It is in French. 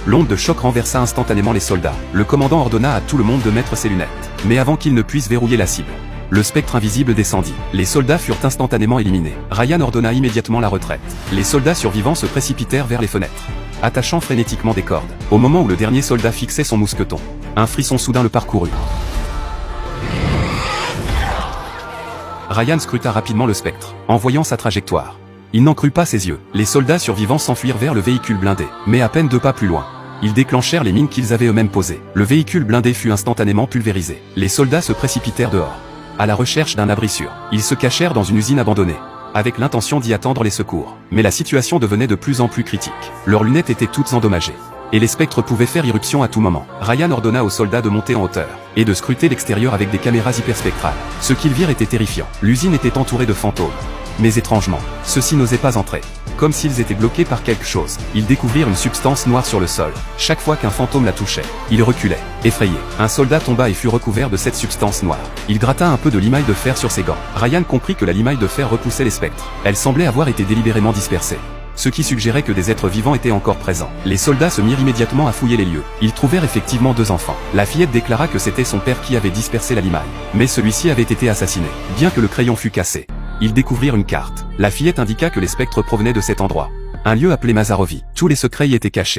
L'onde de choc renversa instantanément les soldats. Le commandant ordonna à tout le monde de mettre ses lunettes. Mais avant qu'il ne puisse verrouiller la cible, le spectre invisible descendit. Les soldats furent instantanément éliminés. Ryan ordonna immédiatement la retraite. Les soldats survivants se précipitèrent vers les fenêtres, attachant frénétiquement des cordes. Au moment où le dernier soldat fixait son mousqueton, un frisson soudain le parcourut. Ryan scruta rapidement le spectre, en voyant sa trajectoire. Il n'en crut pas ses yeux. Les soldats survivants s'enfuirent vers le véhicule blindé, mais à peine 2 pas plus loin, ils déclenchèrent les mines qu'ils avaient eux-mêmes posées. Le véhicule blindé fut instantanément pulvérisé. Les soldats se précipitèrent dehors, à la recherche d'un abri sûr. Ils se cachèrent dans une usine abandonnée, avec l'intention d'y attendre les secours. Mais la situation devenait de plus en plus critique. Leurs lunettes étaient toutes endommagées, et les spectres pouvaient faire irruption à tout moment. Ryan ordonna aux soldats de monter en hauteur, et de scruter l'extérieur avec des caméras hyperspectrales. Ce qu'ils virent était terrifiant. L'usine était entourée de fantômes. Mais étrangement, ceux-ci n'osaient pas entrer. Comme s'ils étaient bloqués par quelque chose. Ils découvrirent une substance noire sur le sol. Chaque fois qu'un fantôme la touchait, il reculait, effrayé. Un soldat tomba et fut recouvert de cette substance noire. Il gratta un peu de limaille de fer sur ses gants. Ryan comprit que la limaille de fer repoussait les spectres. Elle semblait avoir été délibérément dispersée, ce qui suggérait que des êtres vivants étaient encore présents. Les soldats se mirent immédiatement à fouiller les lieux. Ils trouvèrent effectivement 2 enfants. La fillette déclara que c'était son père qui avait dispersé la limaille. Mais celui-ci avait été assassiné. Bien que le crayon fût cassé, ils découvrirent une carte. La fillette indiqua que les spectres provenaient de cet endroit, un lieu appelé Mazarovi. Tous les secrets y étaient cachés.